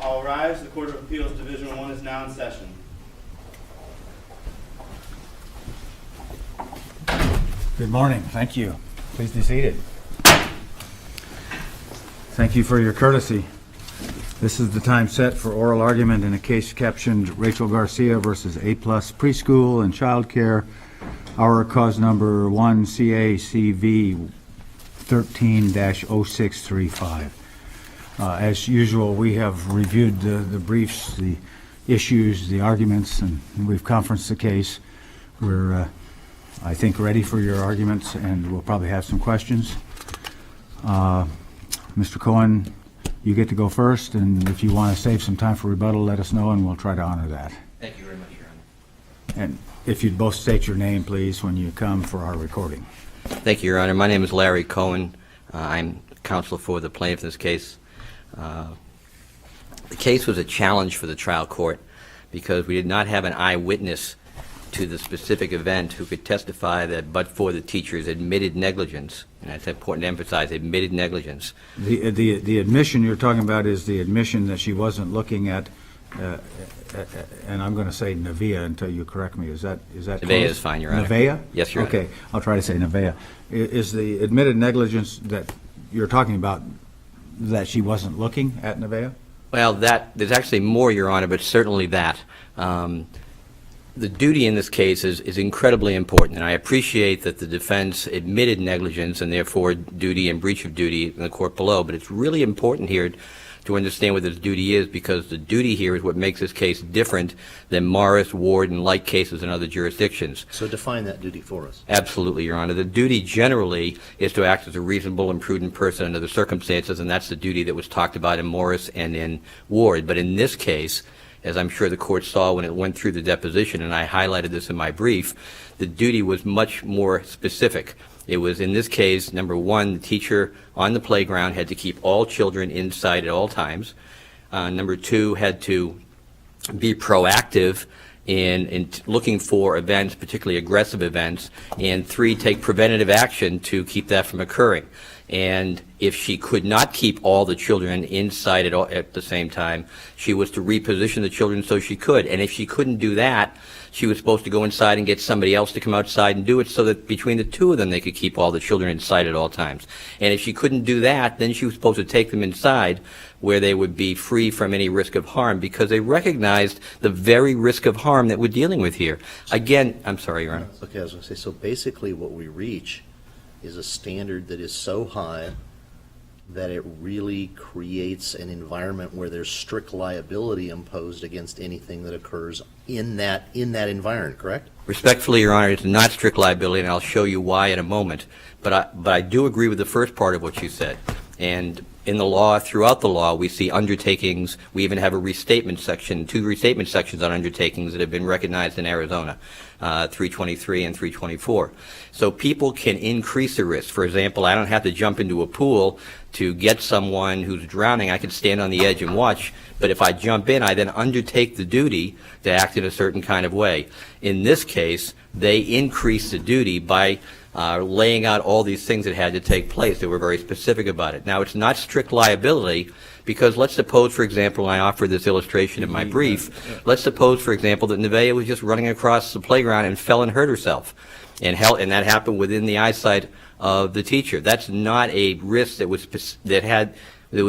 All rise. The Court of Appeals Division 1 is now in session. Good morning. Thank you. Please be seated. Thank you for your courtesy. This is the time set for oral argument in a case captioned Rachel Garcia versus A+ Preschool and Child Care. Our cause number 1 CACV 130635. As usual, we have reviewed the briefs, the issues, the arguments, and we've conferenced the case. We're, I think, ready for your arguments, and we'll probably have some questions. Mr. Cohen, you get to go first, and if you want to save some time for rebuttal, let us know, and we'll try to honor that. Thank you very much, Your Honor. And if you'd both state your name, please, when you come for our recording. Thank you, Your Honor. My name is Larry Cohen. I'm counsel for the plaintiff in this case. The case was a challenge for the trial court because we did not have an eyewitness to the specific event who could testify that but for the teacher's admitted negligence, and it's important to emphasize admitted negligence. The admission you're talking about is the admission that she wasn't looking at, and I'm going to say Nevaeh until you correct me. Is that Nevaeh is fine, Your Honor. Nevaeh? Yes, Your Honor. Okay, I'll try to say Nevaeh. Is the admitted negligence that you're talking about that she wasn't looking at Nevaeh? Well, there's actually more, Your Honor, but certainly that. The duty in this case is incredibly important, and I appreciate that the defense admitted negligence and therefore duty and breach of duty in the court below, but it's really important here to understand what this duty is, because the duty here is what makes this case different than Morris, Ward, and like cases in other jurisdictions. So define that duty for us. Absolutely, Your Honor. The duty generally is to act as a reasonable and prudent person under the circumstances, and that's the duty that was talked about in Morris and in Ward. But in this case, as I'm sure the court saw when it went through the deposition, and I highlighted this in my brief, the duty was much more specific. It was, in this case, number one, the teacher on the playground had to keep all children inside at all times. Number two, had to be proactive in looking for events, particularly aggressive events. And three, take preventative action to keep that from occurring. And if she could not keep all the children inside at the same time, she was to reposition the children so she could. And if she couldn't do that, she was supposed to go inside and get somebody else to come outside and do it so that between the two of them they could keep all the children inside at all times. And if she couldn't do that, then she was supposed to take them inside where they would be free from any risk of harm, because they recognized the very risk of harm that we're dealing with here. Again, I'm sorry, Your Honor. Okay, I was going to say, so basically what we reach is a standard that is so high that it really creates an environment where there's strict liability imposed against anything that occurs in that environment, correct? Respectfully, Your Honor, it's not strict liability, and I'll show you why in a moment. But I do agree with the first part of what you said. And in the law, throughout the law, we see undertakings. We even have a restatement section, 2 restatement sections on undertakings that have been recognized in Arizona, 323 and 324. So people can increase the risk. For example, I don't have to jump into a pool to get someone who's drowning. I can stand on the edge and watch. But if I jump in, I then undertake the duty to act in a certain kind of way. In this case, they increased the duty by laying out all these things that had to take place. They were very specific about it. Now, it's not strict liability, because let's suppose, for example, and I offered this illustration in my brief, let's suppose, for example, that Nevaeh was just running across the playground and fell and hurt herself, and that happened within the eyesight of the teacher. That's not a risk that was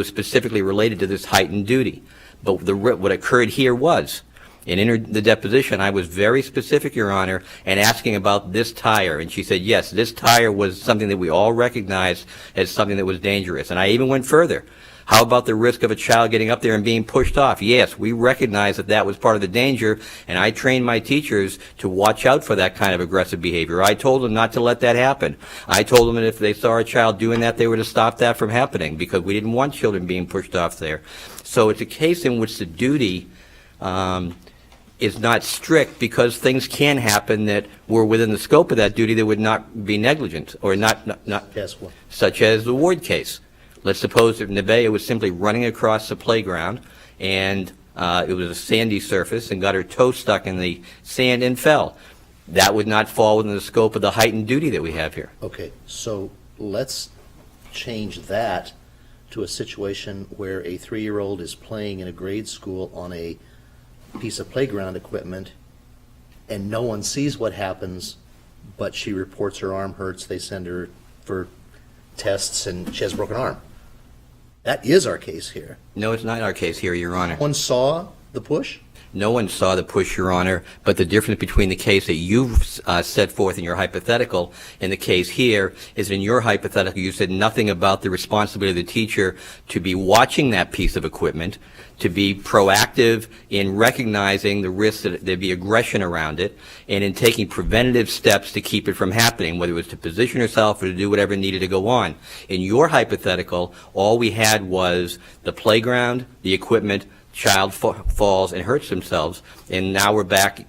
specifically related to this heightened duty. But what occurred here was, and in the deposition, I was very specific, Your Honor, and asking about this tire. And she said, yes, this tire was something that we all recognized as something that was dangerous. And I even went further. How about the risk of a child getting up there and being pushed off? Yes, we recognize that that was part of the danger, and I trained my teachers to watch out for that kind of aggressive behavior. I told them not to let that happen. I told them that if they saw a child doing that, they were to stop that from happening, because we didn't want children being pushed off there. So it's a case in which the duty is not strict, because things can happen that were within the scope of that duty that would not be negligent, or not Guess what? such as the Ward case. Let's suppose that Nevaeh was simply running across the playground, and it was a sandy surface, and got her toe stuck in the sand and fell. That would not fall within the scope of the heightened duty that we have here. Okay, so let's change that to a situation where a 3-year-old is playing in a grade school on a piece of playground equipment and no one sees what happens, but she reports her arm hurts, they send her for tests, and she has a broken arm. That is our case here. No, it's not our case here, Your Honor. One saw the push? No one saw the push, Your Honor, but the difference between the case that you've set forth in your hypothetical and the case here is in your hypothetical you said nothing about the responsibility of the teacher to be watching that piece of equipment, to be proactive in recognizing the risk that there'd be aggression around it, and in taking preventative steps to keep it from happening, whether it was to position herself or to do whatever needed to go on. In your hypothetical, all we had was the playground, the equipment, child falls and hurts themselves, and now we're back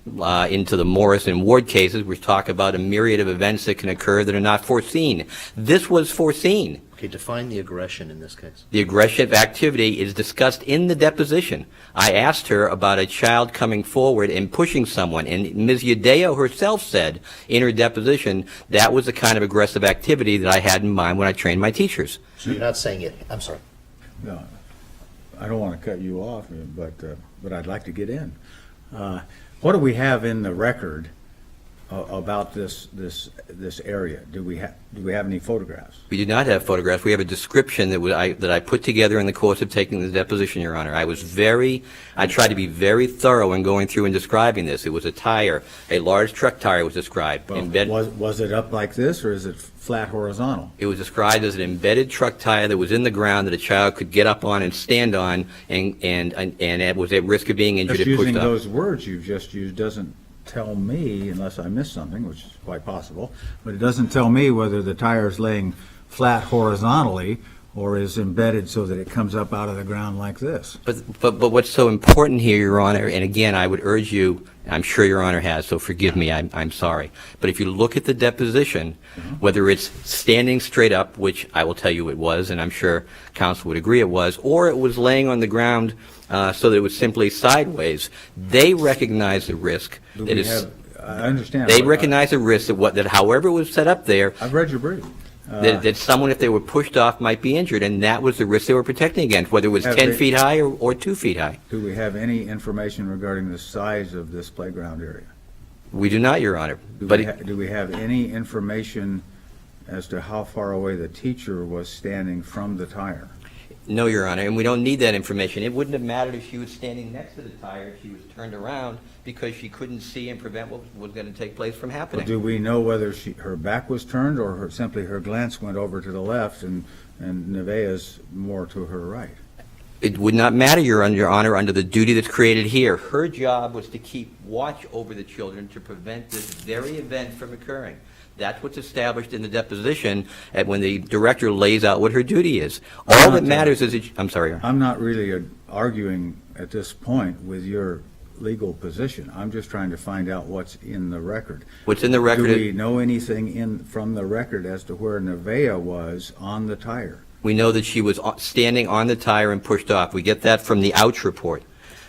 into the Morris and Ward cases, which talk about a myriad of events that can occur that are not foreseen. This was foreseen. Okay, define the aggression in this case. The aggressive activity is discussed in the deposition. I asked her about a child coming forward and pushing someone, and Ms. Yadeo herself said in her deposition that was the kind of aggressive activity that I had in mind when I trained my teachers. So you're not saying it, I'm sorry. No, I don't want to cut you off, but I'd like to get in. What do we have in the record about this area? Do we have any photographs? We do not have photographs. We have a description that I put together in the course of taking the deposition, Your Honor. I tried to be very thorough in going through and describing this. It was a tire, a large truck tire was described. Was it up like this, or is it flat horizontal? It was described as an embedded truck tire that was in the ground that a child could get up on and stand on, and it was at risk of being injured Just if pushed using up. those words you've just used doesn't tell me, unless I missed something, which is quite possible, but it doesn't tell me whether the tire is laying flat horizontally or is embedded so that it comes up out of the ground like this. But what's so important here, Your Honor, and again, I would urge you, I'm sure Your Honor has, so forgive me, I'm sorry. But if you look at the deposition, whether it's standing straight up, which I will tell you it was, and I'm sure counsel would agree it was, or it was laying on the ground so that it was simply sideways, they recognize the risk. I understand. They recognize the risk that however it was set up there, I've read your brief. that someone, if they were pushed off, might be injured, and that was the risk they were protecting against, whether it was Have 10 they- feet high or 2 feet high. Do we have any information regarding the size of this playground area? We do not, Your Honor. But Do we have any information as to how far away the teacher was standing from the tire? no, Your Honor, and we don't need that information. It wouldn't have mattered if she was standing next to the tire, if she was turned around, because she couldn't see and prevent what was going to take place from Or happening. do we know whether her back was turned or simply her glance went over to the left and Nevaeh's more to her right? It would not matter, Your Honor, under the duty that's created here. Her job was to keep watch over the children to prevent this very event from occurring. That's what's established in the deposition when the director lays out what her duty is. All that matters is, I'm sorry, Your Honor. I'm not really arguing at this point with your legal position. I'm just trying to find out what's in the record. What's in the record? Do we know anything from the record as to where Nevaeh was on the tire? We know that she was standing on the tire and pushed off. We get that from the ouch report.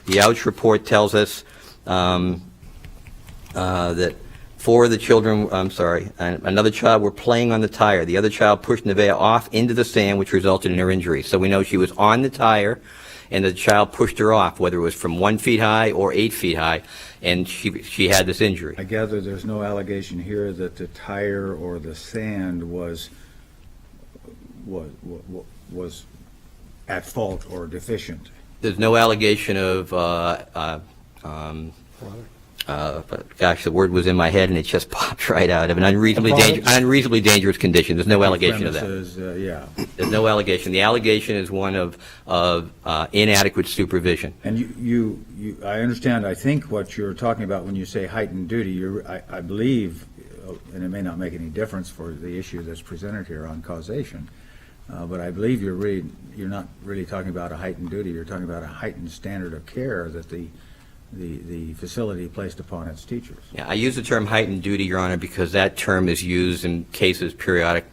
The ouch report tells us that four of the children, another child were playing on the tire. The other child pushed Nevaeh off into the sand, which resulted in her injury. So we know she was on the tire, and the child pushed her off, whether it was from 1 feet high or 8 feet high, and she had this injury. I gather there's no allegation here that the tire or the sand was at fault or deficient. There's no allegation of, gosh, the word was in my head and it just popped right out, of an unreasonably dangerous condition. There's no allegation of that. Yeah. There's no allegation. The allegation is one of inadequate supervision. And I understand, I think what you're talking about when you say heightened duty, I believe, and it may not make any difference for the issue that's presented here on causation, but I believe you're not really talking about a heightened duty, you're talking about a heightened standard of care that the facility placed upon its teachers. Yeah, I use the term heightened duty, Your Honor, because that term is used in cases periodic,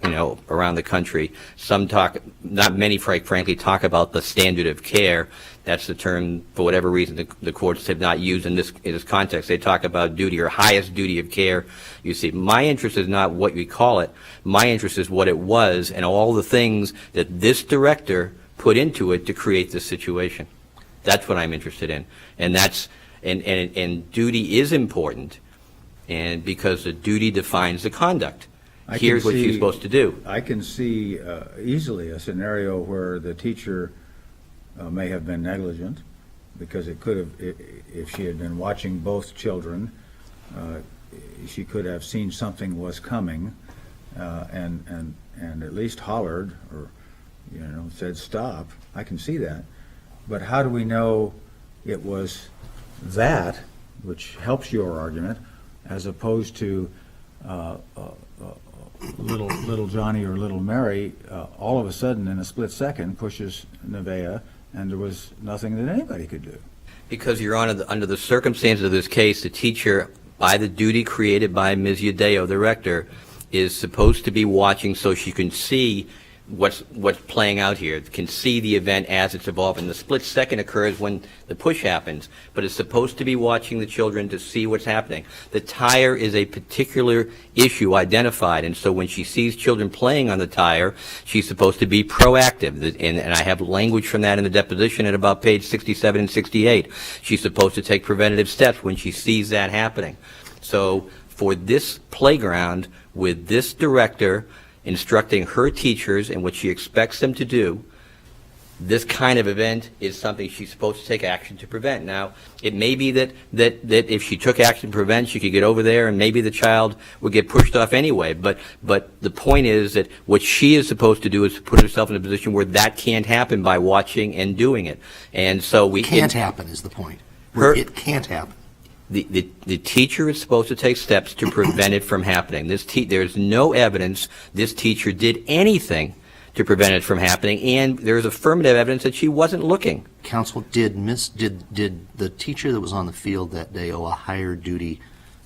around the country. Some talk, not many, frankly, talk about the standard of care. That's the term, for whatever reason, the courts have not used in this context. They talk about duty or highest duty of care. You see, my interest is not what we call it. My interest is what it was and all the things that this director put into it to create this situation. That's what I'm interested in. And and duty is important, and because the duty defines the conduct. Here's what she's supposed to do. I can see easily a scenario where the teacher may have been negligent, because it could have, if she had been watching both children, she could have seen something was coming, and at least hollered or, said stop. I can see that. But how do we know it was that, which helps your argument, as opposed to little Johnny or little Mary all of a sudden in a split second pushes Nevaeh, and there was nothing that anybody could do? Because, Your Honor, under the circumstances of this case, the teacher, by the duty created by Ms. Yadeo, the rector, is supposed to be watching so she can see what's playing out here, can see the event as it's evolving. The split second occurs when the push happens, but it's supposed to be watching the children to see what's happening. The tire is a particular issue identified, and so when she sees children playing on the tire, she's supposed to be proactive. And I have language from that in the deposition at about page 67 and 68. She's supposed to take preventative steps when she sees that happening. So for this playground, with this director instructing her teachers and what she expects them to do, this kind of event is something she's supposed to take action to prevent. Now, it may be that if she took action to prevent, she could get over there, and maybe the child would get pushed off anyway. But the point is that what she is supposed to do is to put herself in a position where that can't happen by watching and doing it. And so we can't happen is the point. It can't happen. The teacher is supposed to take steps to prevent it from happening. There's no evidence this teacher did anything to prevent it from happening, and there's affirmative evidence that she wasn't looking. Counsel, did the teacher that was on the field that day owe a higher duty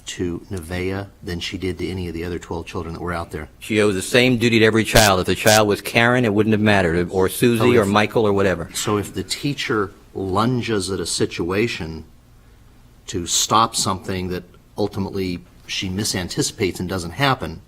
to Nevaeh than she did to any of the other 12 children that were out there? She owed the same duty to every child. If the child was Karen, it wouldn't have mattered, or Susie, or Michael, or whatever. So if the teacher lunges at a situation to stop something that ultimately she misanticipates and doesn't happen,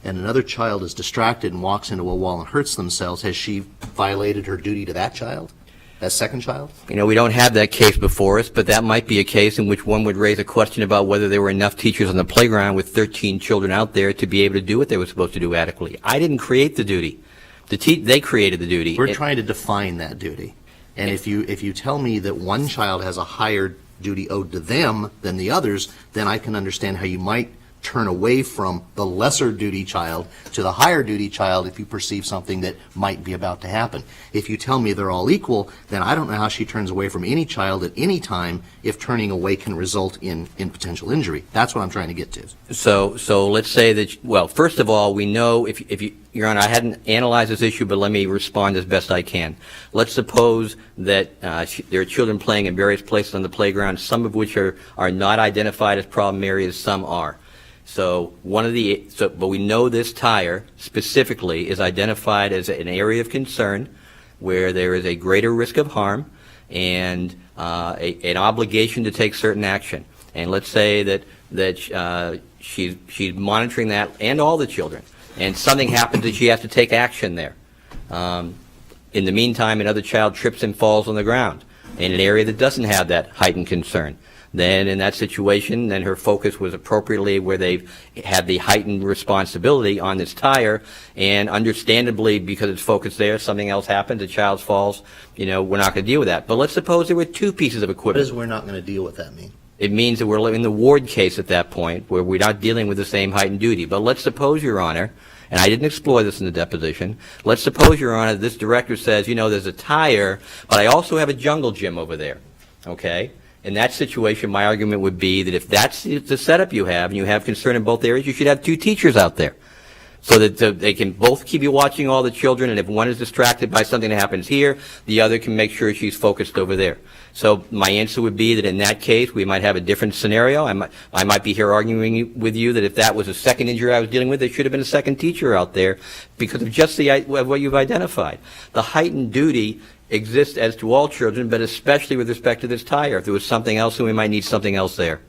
and another child is distracted and walks into a wall and hurts themselves, has she violated her duty to that child, that second child? We don't have that case before us, but that might be a case in which one would raise a question about whether there were enough teachers on the playground with 13 children out there to be able to do what they were supposed to do adequately. I didn't create the duty. They created the duty. We're trying to define that duty. And if you tell me that one child has a higher duty owed to them than the others, then I can understand how you might turn away from the lesser duty child to the higher duty child if you perceive something that might be about to happen. If you tell me they're all equal, then I don't know how she turns away from any child at any time if turning away can result in potential injury. That's what I'm trying to get to. So let's say that, well, first of all, we know, if you, Your Honor, I hadn't analyzed this issue, but let me respond as best I can. Let's suppose that there are children playing in various places on the playground, some of which are not identified as problem areas, some are. So but we know this tire specifically is identified as an area of concern where there is a greater risk of harm and an obligation to take certain action. And let's say that she's monitoring that and all the children, and something happens that she has to take action there. In the meantime, another child trips and falls on the ground in an area that doesn't have that heightened concern. Then in that situation, then her focus was appropriately where they've had the heightened responsibility on this tire, and understandably, because it's focused there, something else happens, the child falls, we're not going to deal with that. But let's suppose there were two pieces of What equipment. does we're not going to deal with that mean? It means that we're in the Ward case at that point, where we're not dealing with the same heightened duty. But let's suppose, Your Honor, and I didn't explore this in the deposition, let's suppose, Your Honor, this director says, there's a tire, but I also have a jungle gym over there, okay? In that situation, my argument would be that if that's the setup you have, and you have concern in both areas, you should have two teachers out there, so that they can both keep you watching all the children, and if one is distracted by something that happens here, the other can make sure she's focused over there. So my answer would be that in that case, we might have a different scenario. I might be here arguing with you that if that was a second injury I was dealing with, there should have been a second teacher out there because of just what you've identified. The heightened duty exists as to all children, but especially with respect to this tire. If there was something else, then we might need something else there.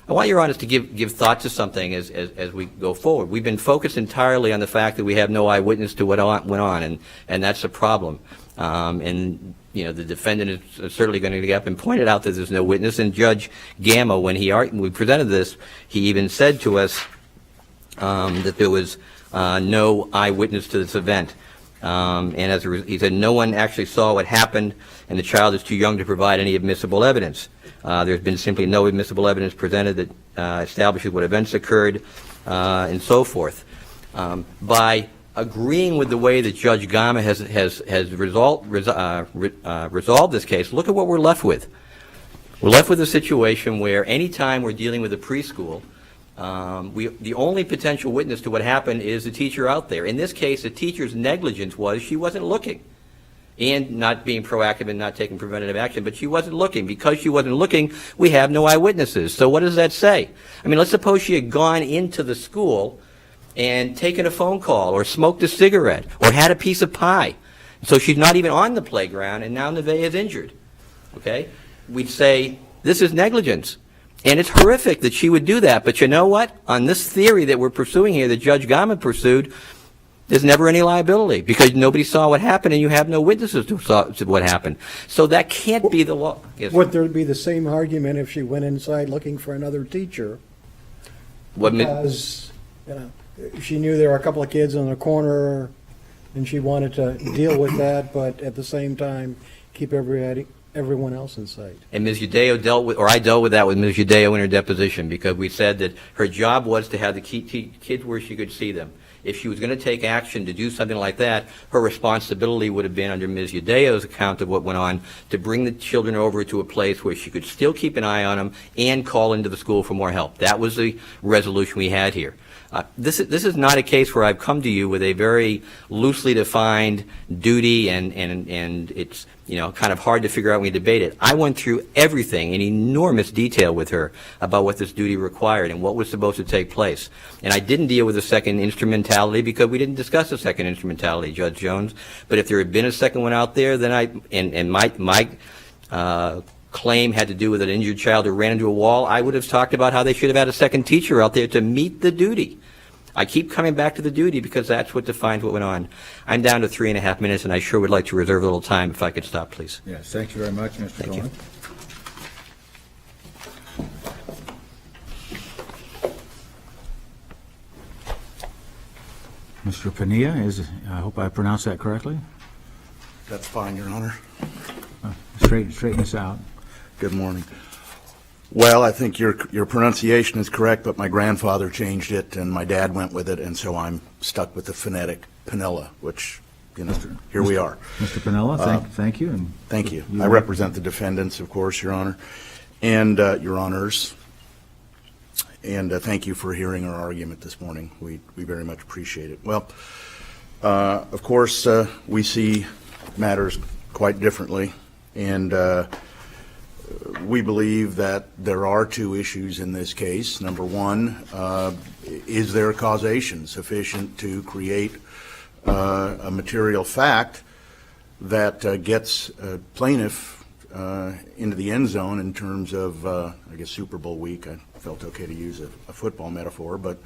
I want Your Honor to give thought to something as we go forward. We've been focused entirely on the fact that we have no eyewitness to what went on, and that's a problem. And you know, the defendant is certainly going to get up and point it out that there's no witness. And Judge Gamma, when we presented this, he even said to us that there was no eyewitness to this event. And he said no one actually saw what happened, and the child is too young to provide any admissible evidence. There's been simply no admissible evidence presented that establishes what events occurred, and so forth. By agreeing with the way that Judge Gamma has resolved this case, look at what we're left with. We're left with a situation where any time we're dealing with a preschool, the only potential witness to what happened is the teacher out there. In this case, the teacher's negligence was she wasn't looking, and not being proactive and not taking preventative action, but she wasn't looking. Because she wasn't looking, we have no eyewitnesses. So what does that say? I mean, let's suppose she had gone into the school and taken a phone call or smoked a cigarette or had a piece of pie. So she's not even on the playground, and now Nevaeh is injured. Okay? We'd say, this is negligence. And it's horrific that she would do that. But you know what? On this theory that we're pursuing here, that Judge Gamma pursued, there's never any liability because nobody saw what happened and you have no witnesses to what happened. So that can't be the law. Yes. Would there be the same argument if she went inside looking for another teacher? Because, you know, she knew there were a couple of kids in the corner and she wanted to deal with that, but at the same time, keep everyone else in sight. And Ms. Udeo I dealt with that with Ms. Udeo in her deposition, because we said that her job was to have the kids where she could see them. If she was going to take action to do something like that, her responsibility would have been, under Ms. Udeo's account of what went on, to bring the children over to a place where she could still keep an eye on them and call into the school for more help. That was the resolution we had here. This is not a case where I've come to you with a very loosely defined duty, and it's, you know, kind of hard to figure out when we debate it. I went through everything in enormous detail with her about what this duty required and what was supposed to take place. And I didn't deal with the second instrumentality because we didn't discuss the second instrumentality, Judge Jones. But if there had been a second one out there, then my claim had to do with an injured child who ran into a wall, I would have talked about how they should have had a second teacher out there to meet the duty. I keep coming back to the duty because that's what defines what went on. I'm down to 3.5 minutes, and I sure would like to reserve a little time if I could stop, please. Yes, thank you very much, Mr. Thank Cohen. Mr. Pania, I hope I pronounced that correctly. That's fine, Your Honor. Straighten this out. Good morning. Well, I think your pronunciation is correct, but my grandfather changed it, and my dad went with it, and so I'm stuck with the phonetic Pinella, which, you know, here we are. Mr. Pinella, thank you. And Thank you. I represent the defendants, of course, Your Honor, and Your Honors, and thank you for hearing our argument this morning. We very much appreciate it. Well, of course, we see matters quite differently, and we believe that there are two issues in this case. Number one, is there causation sufficient to create a material fact that gets a plaintiff into the end zone in terms of, I guess, Super Bowl week. I felt okay to use a football metaphor, but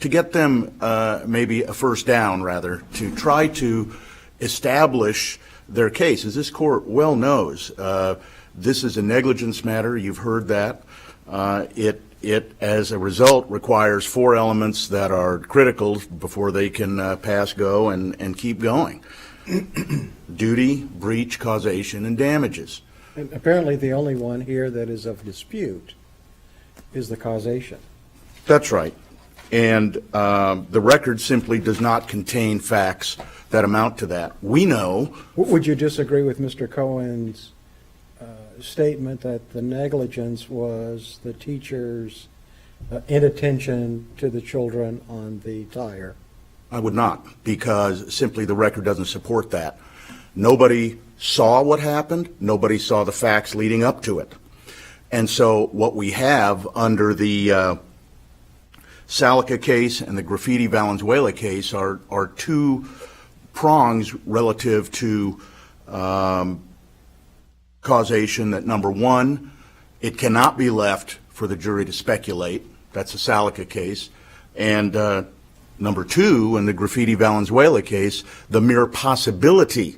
to get them maybe a first down, rather, to try to establish their case. As this court well knows, this is a negligence matter. You've heard that. It, as a result, requires 4 elements that are critical before they can pass go and keep going. Duty, breach, causation, and damages. And apparently the only one here that is of dispute is the causation. That's right. And the record simply does not contain facts that amount to that. We know. Would you disagree with Mr. Cohen's statement that the negligence was the teacher's inattention to the children on the tire? I would not, because simply the record doesn't support that. Nobody saw what happened. Nobody saw the facts leading up to it. And so what we have under the Salica case and the Graffiti Valenzuela case are 2 prongs relative to causation. That number one, it cannot be left for the jury to speculate. That's a Salica case. And number two, in the Graffiti Valenzuela case, the mere possibility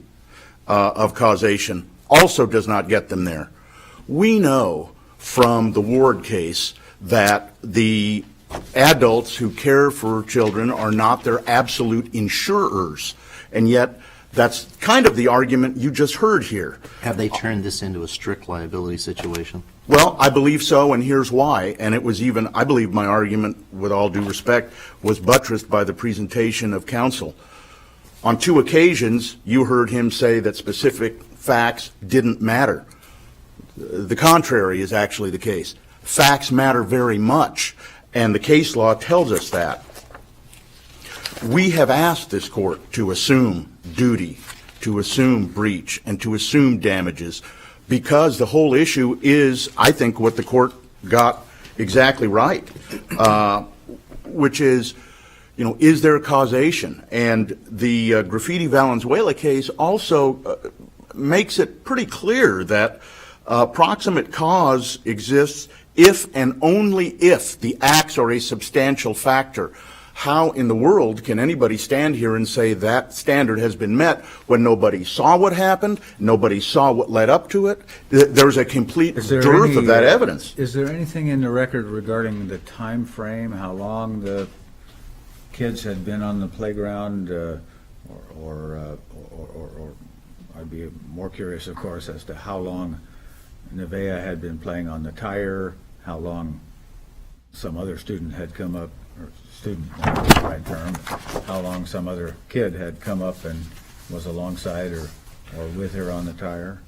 of causation also does not get them there. We know from the Ward case that the adults who care for children are not their absolute insurers, and yet that's kind of the argument you just heard here. Have they turned this into a strict liability situation? Well, I believe so, and here's why. And it was even, I believe my argument, with all due respect, was buttressed by the presentation of counsel. On two occasions, you heard him say that specific facts didn't matter. The contrary is actually the case. Facts matter very much, and the case law tells us that. We have asked this court to assume duty, to assume breach, and to assume damages, because the whole issue is, I think, what the court got exactly right, which is, is there causation? And the Graffiti Valenzuela case also makes it pretty clear that proximate cause exists if and only if the acts are a substantial factor. How in the world can anybody stand here and say that standard has been met when nobody saw what happened, nobody saw what led up to it? There's a complete dearth of that evidence. Is there anything in the record regarding the time frame, how long the kids had been on the playground, or I'd be more curious, of course, as to how long Nevaeh had been playing on the tire, how long some other student had come up, or student, not the right term, how long some other kid had come up and was alongside or with her on the tire?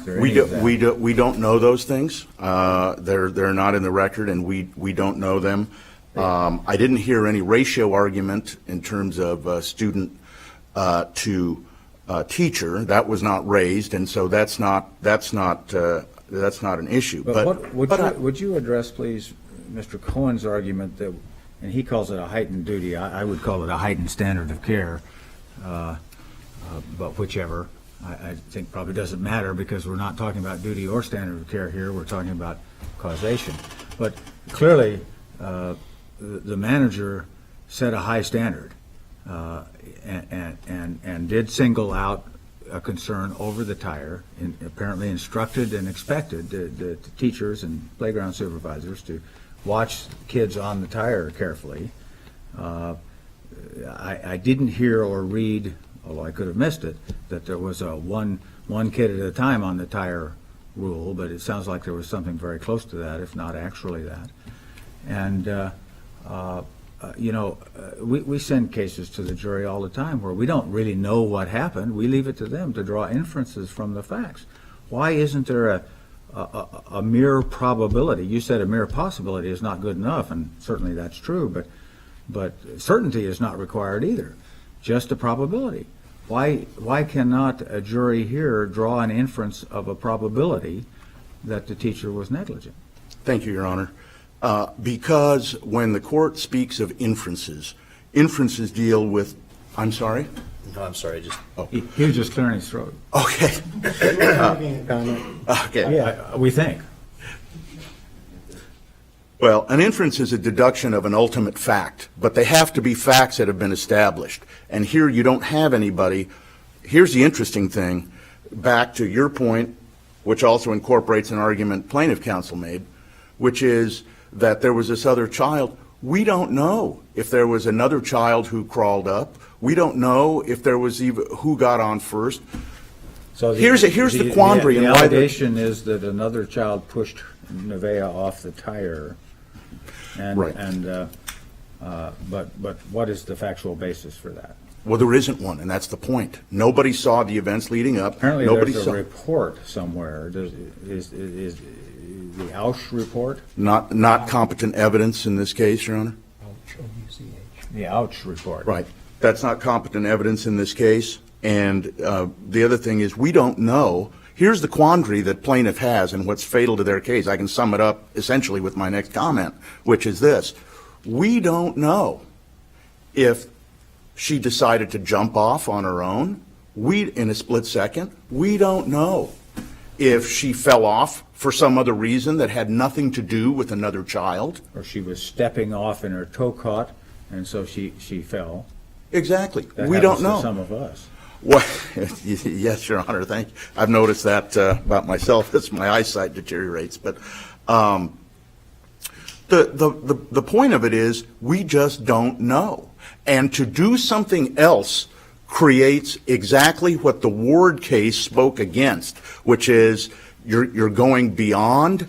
We don't know those things. They're not in the record, and we don't know them. I didn't hear any ratio argument in terms of student to teacher. That was not raised, and so that's not an issue. But would you address, please, Mr. Cohen's argument that, and he calls it a heightened duty, I would call it a heightened standard of care, but whichever, I think probably doesn't matter, because we're not talking about duty or standard of care here, we're talking about causation. But clearly, the manager set a high standard and did single out a concern over the tire, and apparently instructed and expected the teachers and playground supervisors to watch kids on the tire carefully. I didn't hear or read, although I could have missed it, that there was a one kid at a time on the tire rule, but it sounds like there was something very close to that, if not actually that. And we send cases to the jury all the time where we don't really know what happened. We leave it to them to draw inferences from the facts. Why isn't there a mere probability? You said a mere possibility is not good enough, and certainly that's true, but certainty is not required either, just a probability. Why cannot a jury here draw an inference of a probability that the teacher was negligent? Thank you, Your Honor. Because when the court speaks of inferences deal with, I'm sorry? No, I'm sorry, He was just clearing his throat. Okay. Making a comment. Okay. Yeah. We think. Well, an inference is a deduction of an ultimate fact, but they have to be facts that have been established. And here you don't have anybody. Here's the interesting thing, back to your point, which also incorporates an argument plaintiff counsel made, which is that there was this other child. We don't know if there was another child who crawled up. We don't know if there was even who got on first. So here's the quandary. The and why allegation is that another child pushed Nevaeh off the tire. And, Right. But what is the factual basis for that? Well, there isn't one, and that's the point. Nobody saw the events leading up. Apparently Nobody there's a saw. Report somewhere. Is the Ausch report? Not competent evidence in this case, Your Honor. The Ausch report. Right. That's not competent evidence in this case. And the other thing is, we don't know. Here's the quandary that plaintiff has and what's fatal to their case. I can sum it up essentially with my next comment, which is this. We don't know if she decided to jump off on her own in a split second. We don't know. if she fell off for some other reason that had nothing to do with another child. Or she was stepping off in her toe caught, and so she fell. Exactly. That We happens don't know. to some of us. Well, yes, Your Honor, thank you. I've noticed that about myself as my eyesight deteriorates. But the point of it is we just don't know. And to do something else creates exactly what the Ward case spoke against, which is you're going beyond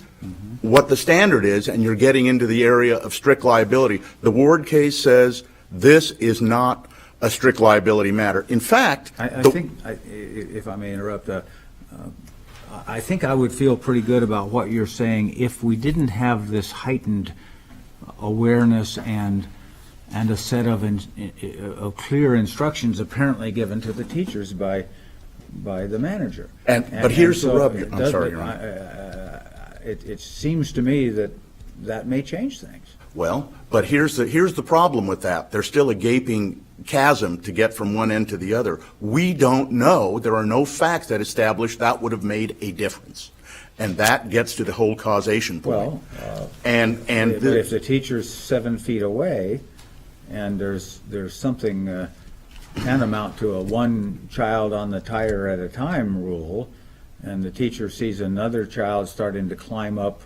what the standard is, and you're getting into the area of strict liability. The Ward case says this is not a strict liability matter. In fact, I think, if I may interrupt, I think I would feel pretty good about what you're saying if we didn't have this heightened awareness and a set of clear instructions apparently given to the teachers by the manager. But here's the so rub. it I'm does- sorry, Your Honor. It seems to me that may change things. Well, but here's the problem with that. There's still a gaping chasm to get from one end to the other. We don't know. There are no facts that establish that would have made a difference. And that gets to the whole causation point. Well, but but if the teacher's 7 feet away and there's something tantamount to a one child on the tire at a time rule, and the teacher sees another child starting to climb up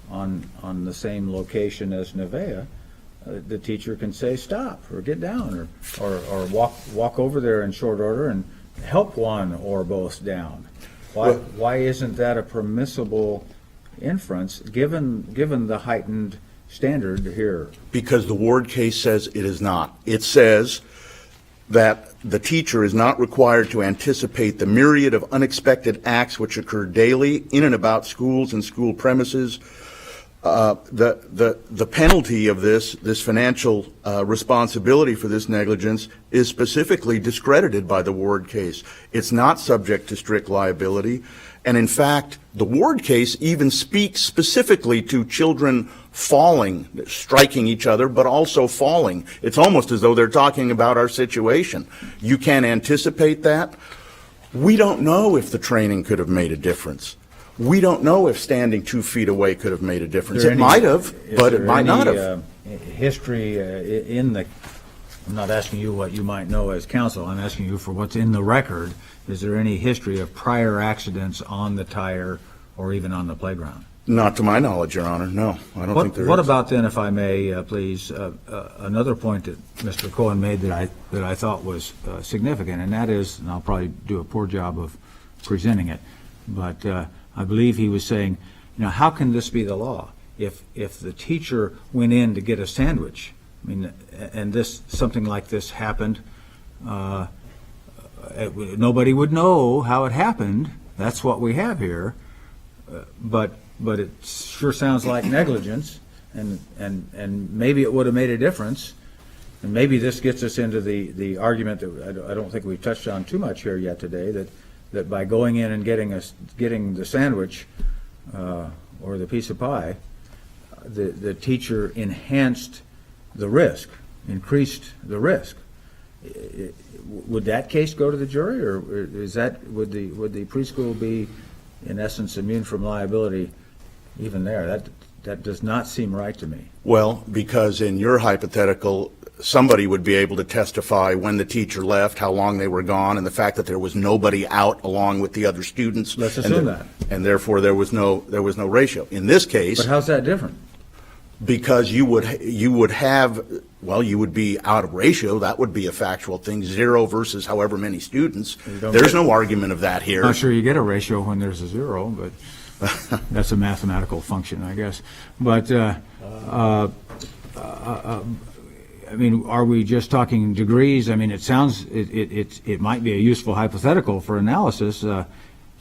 on the same location as Nevaeh, the teacher can say stop or get down or walk over there in short order and help one or both down. Why isn't that a permissible inference given the heightened standard here? because the Ward case says it is not. It says that the teacher is not required to anticipate the myriad of unexpected acts which occur daily in and about schools and school premises. The penalty of this financial responsibility for this negligence is specifically discredited by the Ward case. It's not subject to strict liability. And in fact, the Ward case even speaks specifically to children falling, striking each other, but also falling. It's almost as though they're talking about our situation. You can't anticipate that. We don't know if the training could have made a difference. We don't know if standing 2 feet away could have made a difference. It might have, but it might not have. History in the, I'm not asking you what you might know as counsel, I'm asking you for what's in the record. Is there any history of prior accidents on the tire or even on the playground? Not to my knowledge, Your Honor, no. I don't think there is. What about then, if I may, please, another point that Mr. Cohen made that I thought was significant, and that is, and I'll probably do a poor job of presenting it, but I believe he was saying, how can this be the law? If the teacher went in to get a sandwich, and something like this happened, nobody would know how it happened. That's what we have here. But it sure sounds like negligence, and maybe it would have made a difference. And maybe this gets us into the argument that I don't think we've touched on too much here yet today, that by going in and getting the sandwich or the piece of pie, the teacher enhanced the risk, increased the risk. Would that case go to the jury, or would the preschool be in essence immune from liability even there? That does not seem right to me. Well, because in your hypothetical, somebody would be able to testify when the teacher left, how long they were gone, and the fact that there was nobody out along with the other students. Let's assume that. And therefore there was no ratio. In this case, But how's that different? because you would have, well, you would be out of ratio. That would be a factual thing. 0 versus however many students. There's no argument of that here. I'm not sure you get a ratio when there's a 0, but that's a mathematical function, I guess. But are we just talking degrees? It sounds it might be a useful hypothetical for analysis.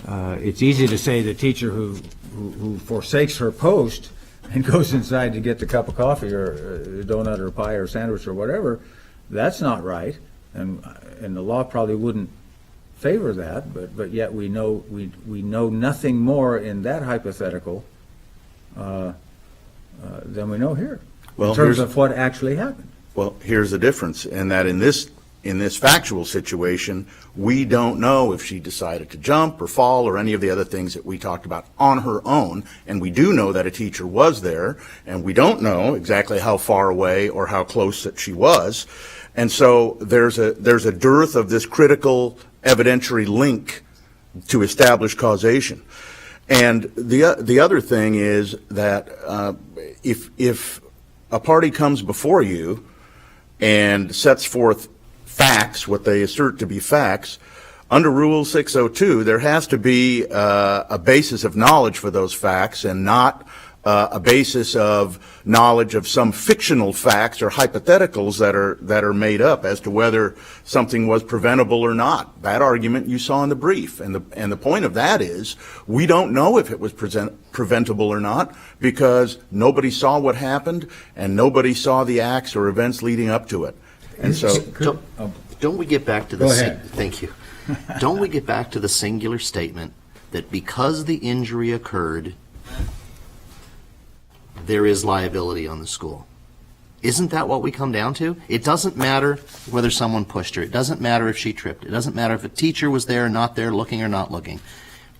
It's easy to say the teacher who forsakes her post and goes inside to get the cup of coffee or a donut or pie or sandwich or whatever, that's not right, and the law probably wouldn't favor that. But yet we know nothing more in that hypothetical than we know here, Well, in terms of what actually happened. Well, here's the difference, in that in this in this factual situation, we don't know if she decided to jump or fall or any of the other things that we talked about on her own. And we do know that a teacher was there, and we don't know exactly how far away or how close that she was. And so there's a dearth of this critical evidentiary link to establish causation. And the other thing is that if a party comes before you and sets forth facts, what they assert to be facts, under Rule 602, there has to be a basis of knowledge for those facts and not a basis of knowledge of some fictional facts or hypotheticals that are made up as to whether something was preventable or not. That argument you saw in the brief, and the point of that is we don't know if it was preventable or not because nobody saw what happened and nobody saw the acts or events leading up to it. And so, Don't we get back to the Go ahead. Thank you. Don't we get back to the singular statement that because the injury occurred, there is liability on the school? Isn't that what we come down to? It doesn't matter whether someone pushed her. It doesn't matter if she tripped. It doesn't matter if a teacher was there or not there, looking or not looking.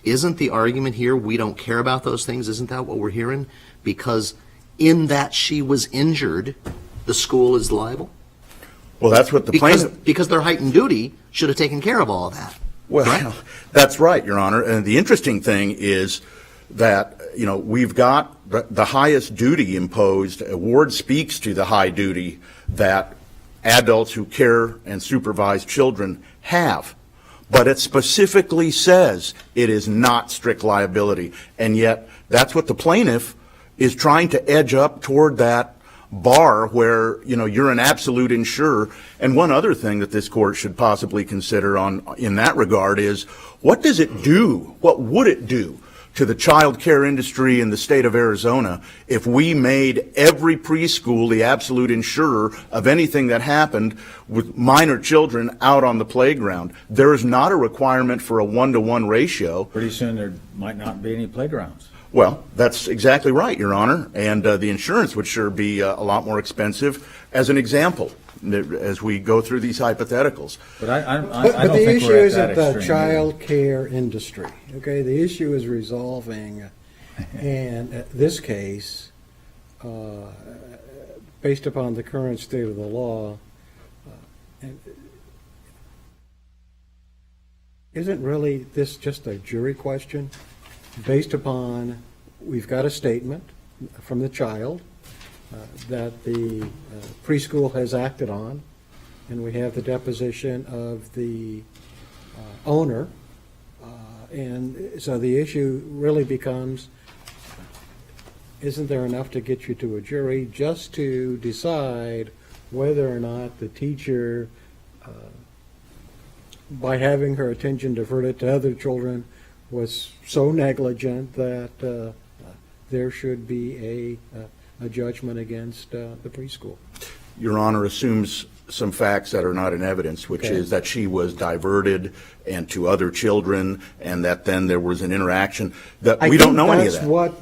Isn't the argument here we don't care about those things? Isn't that what we're hearing? Because in that she was injured, the school is liable? well, that's what the plaintiff... Because their heightened duty should have taken care of all of that. Well, Correct? that's right, Your Honor. And the interesting thing is that, we've got the highest duty imposed. Award speaks to the high duty that adults who care and supervise children have. But it specifically says it is not strict liability. And yet, that's what the plaintiff is trying to edge up toward that bar where, you're an absolute insurer. And one other thing that this court should possibly consider in that regard is, what does it do? What would it do to the child care industry in the state of Arizona if we made every preschool the absolute insurer of anything that happened with minor children out on the playground? There is not a requirement for a 1-to-1 ratio. Pretty soon there might not be any playgrounds. Well, that's exactly right, Your Honor, and the insurance would sure be a lot more expensive. As an example, as we go through these hypotheticals. But I don't But the think issue we're at isn't that the extreme. child care industry, okay? The issue is resolving, and this case, based upon the current state of the law, isn't really this just a jury question? Based upon, we've got a statement from the child that the preschool has acted on, and we have the deposition of the owner, and so the issue really becomes, isn't there enough to get you to a jury just to decide whether or not the teacher, by having her attention diverted to other children, was so negligent that there should be a judgment against the preschool? Your Honor assumes some facts that are not in evidence, which Okay. is that she was diverted and to other children, and that then there was an interaction. That we don't know any of that. I think that's what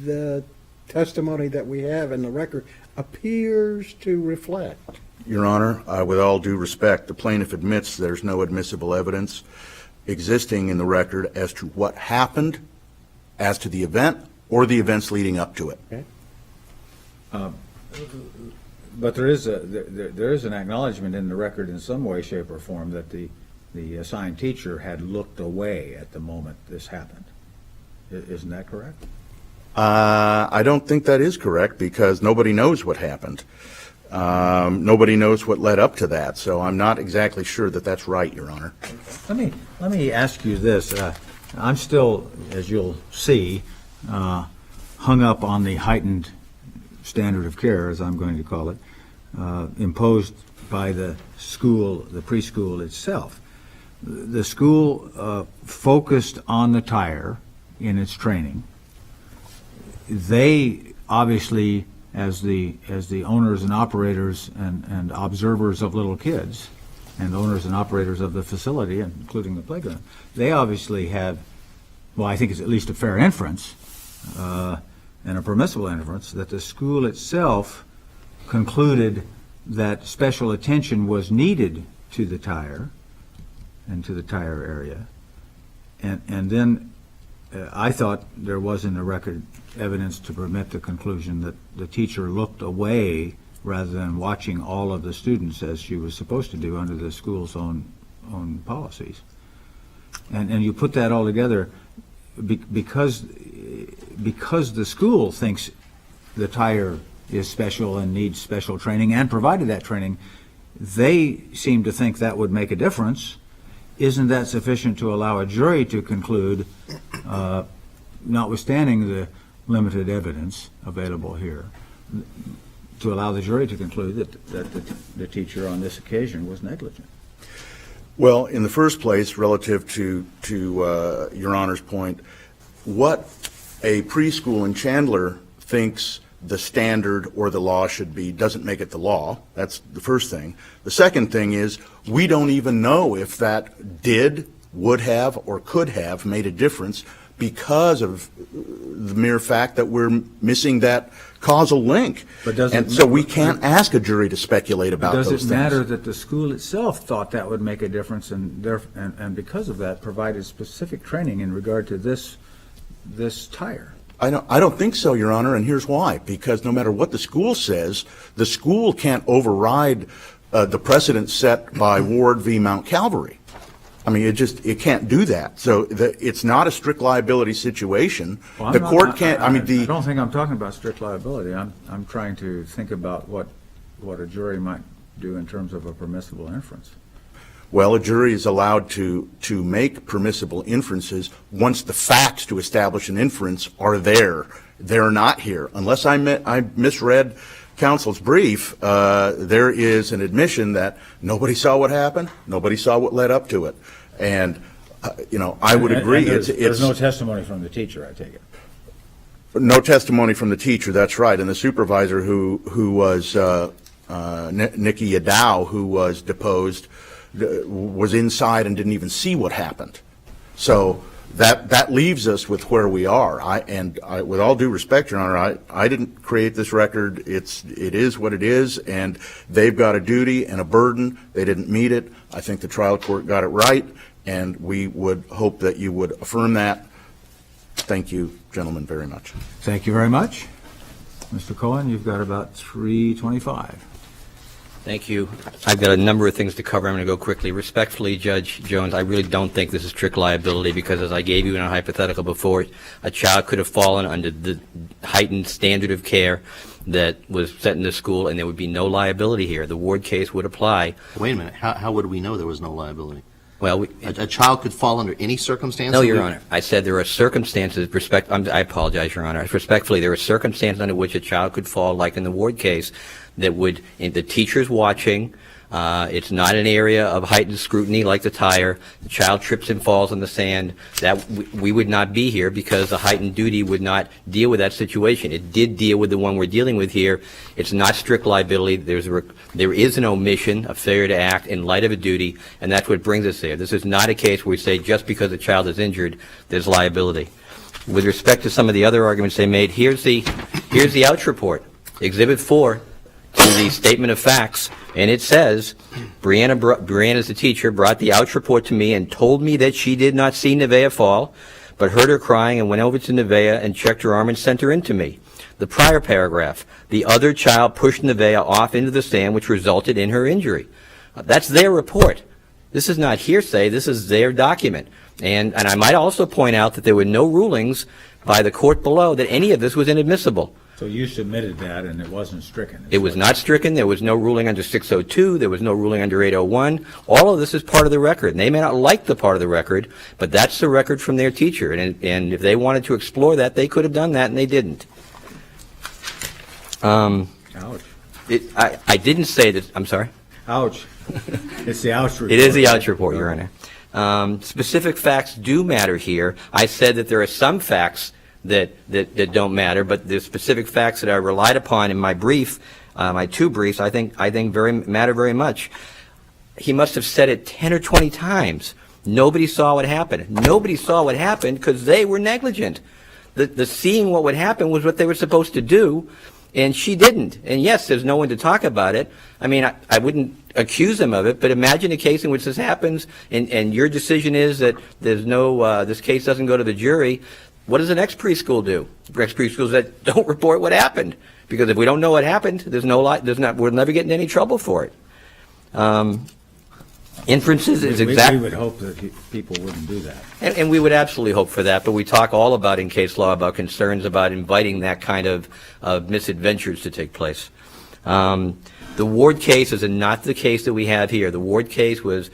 the testimony that we have in the record appears to reflect. Your Honor, with all due respect, the plaintiff admits there's no admissible evidence existing in the record as to what happened as to the event or the events leading up to it. Okay? But there is an acknowledgement in the record in some way, shape, or form that the assigned teacher had looked away at the moment this happened. Isn't that correct? I don't think that is correct because nobody knows what happened. Nobody knows what led up to that, so I'm not exactly sure that that's right, Your Honor. Let me ask you this. I'm still, as you'll see, hung up on the heightened standard of care, as I'm going to call it, imposed by the school, the preschool itself. The school focused on the tire in its training. They obviously, as the owners and operators and observers of little kids, and owners and operators of the facility, including the playground, they obviously have, well, I think it's at least a fair inference, and a permissible inference, that the school itself concluded that special attention was needed to the tire and to the tire area. And then I thought there was in the record evidence to permit the conclusion that the teacher looked away rather than watching all of the students as she was supposed to do under the school's own policies. And you put that all together because the school thinks the tire is special and needs special training and provided that training, they seem to think that would make a difference. Isn't that sufficient to allow a jury to conclude, notwithstanding the limited evidence available here, to allow the jury to conclude that the teacher on this occasion was negligent? Well, in the first place, relative to Your Honor's point, what a preschool in Chandler thinks the standard or the law should be doesn't make it the law. That's the first thing. The second thing is we don't even know if that did, would have, or could have made a difference because of the mere fact that we're missing that causal link. And so we can't ask a jury to speculate about those things. Does it matter that the school itself thought that would make a difference and because of that provided specific training in regard to this tire? I don't think so, Your Honor, and here's why. Because no matter what the school says, the school can't override the precedent set by Ward v. Mount Calvary. I mean, it can't do that. So it's not a strict liability situation. Well, the court can't. I don't think I'm talking about strict liability. I'm trying to think about what a jury might do in terms of a permissible inference. Well, a jury is allowed to make permissible inferences once the facts to establish an inference are there. They're not here. Unless I misread counsel's brief, there is an admission that nobody saw what happened, nobody saw what led up to it. And, I would agree. There's no testimony from the teacher, I take it. No testimony from the teacher, that's right. And the supervisor who was Nikki Yadow, who was deposed, was inside and didn't even see what happened. So that leaves us with where we are. With all due respect, Your Honor, I didn't create this record. It is what it is, and they've got a duty and a burden. They didn't meet it. I think the trial court got it right, and we would hope that you would affirm that. Thank you, gentlemen, very much. Thank you very much. Mr. Cohen, you've got about 3:25. Thank you. I've got a number of things to cover. I'm going to go quickly. Respectfully, Judge Jones, I really don't think this is strict liability because, as I gave you in a hypothetical before, a child could have fallen under the heightened standard of care that was set in the school, and there would be no liability here. The Ward case would apply. Wait a minute. How would we know there was no liability? Well, a child could fall under any circumstance? No, Your Honor. I said there are circumstances, I apologize, Your Honor. Respectfully, there are circumstances under which a child could fall, like in the Ward case, that would, the teacher's watching, it's not an area of heightened scrutiny like the tire, the child trips and falls on the sand, that we would not be here because the heightened duty would not deal with that situation. It did deal with the one we're dealing with here. It's not strict liability. There is an omission, a failure to act in light of a duty, and that's what brings us there. This is not a case where we say just because a child is injured, there's liability. With respect to some of the other arguments they made, here's the ouch report, Exhibit 4 to the statement of facts, and it says, Brianna's the teacher, brought the ouch report to me and told me that she did not see Nevaeh fall, but heard her crying and went over to Nevaeh and checked her arm and sent her in to me. The prior paragraph, the other child pushed Nevaeh off into the sand, which resulted in her injury. That's their report. This is not hearsay. This is their document. And I might also point out that there were no rulings by the court below that any of this was inadmissible. So you submitted that, and it wasn't stricken? It was not stricken. There was no ruling under 602. There was no ruling under 801. All of this is part of the record. And they may not like the part of the record, but that's the record from their teacher. And if they wanted to explore that, they could have done that, and they didn't. Ouch. I didn't say that. I'm sorry? Ouch. It's the ouch report. It is the ouch report, Your Honor. Specific facts do matter here. I said that there are some facts that don't matter, but the specific facts that I relied upon in my brief, my two briefs, I think matter very much. He must have said it 10 or 20 times. Nobody saw what happened. Nobody saw what happened because they were negligent. The seeing what would happen was what they were supposed to do, And she didn't. And yes, there's no one to talk about it. I mean, I wouldn't accuse them of it, but imagine a case in which this happens, and your decision is that there's no, this case doesn't go to the jury. What does the next preschool do? Next preschools that don't report what happened, because if we don't know what happened, we'll never get in any trouble for it. Inferences is exactly. We would hope that people wouldn't do that. And we would absolutely hope for that, but we talk all about in case law about concerns about inviting that kind of misadventures to take place. The Ward case is not the case that we have here. The Ward case was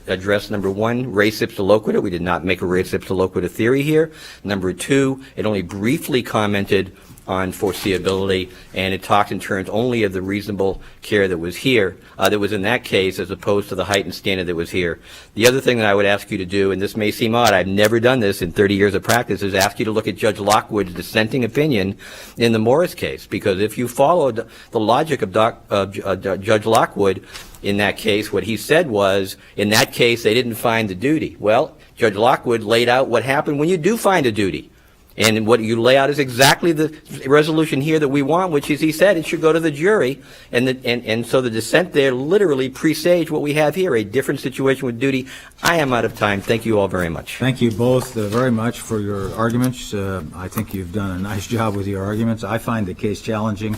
addressed, number one, res ipsa loquitur. We did not make a res ipsa loquitur theory here. Number two, it only briefly commented on foreseeability, and it talked in terms only of the reasonable care that was here, that was in that case, as opposed to the heightened standard that was here. The other thing that I would ask you to do, and this may seem odd, I've never done this in 30 years of practice, is ask you to look at Judge Lockwood's dissenting opinion in the Morris case, because if you followed the logic of Judge Lockwood in that case, what he said was, in that case, they didn't find the duty. Well, Judge Lockwood laid out what happened when you do find a duty. And what you lay out is exactly the resolution here that we want, which is, he said, it should go to the jury. And so the dissent there literally presaged what we have here, a different situation with duty. I am out of time. Thank you all very much. Thank you both very much for your arguments. I think you've done a nice job with your arguments. I find the case challenging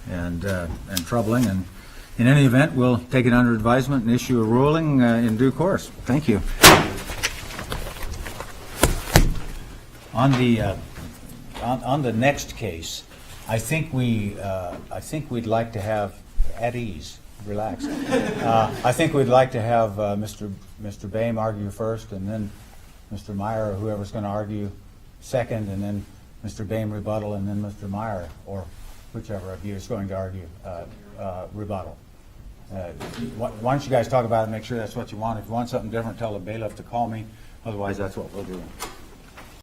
and troubling. And in any event, we'll take it under advisement and issue a ruling in due course. Thank you. On the next case, I think we'd like to have at ease, relax. I think we'd like to have Mr. Boehm argue first, and then Mr. Meyer or whoever's going to argue second, and then Mr. Boehm rebuttal, and then Mr. Meyer or whichever of you is going to argue rebuttal. Why don't you guys talk about it and make sure that's what you want. If you want something different, tell the bailiff to call me. Otherwise, that's what we'll do.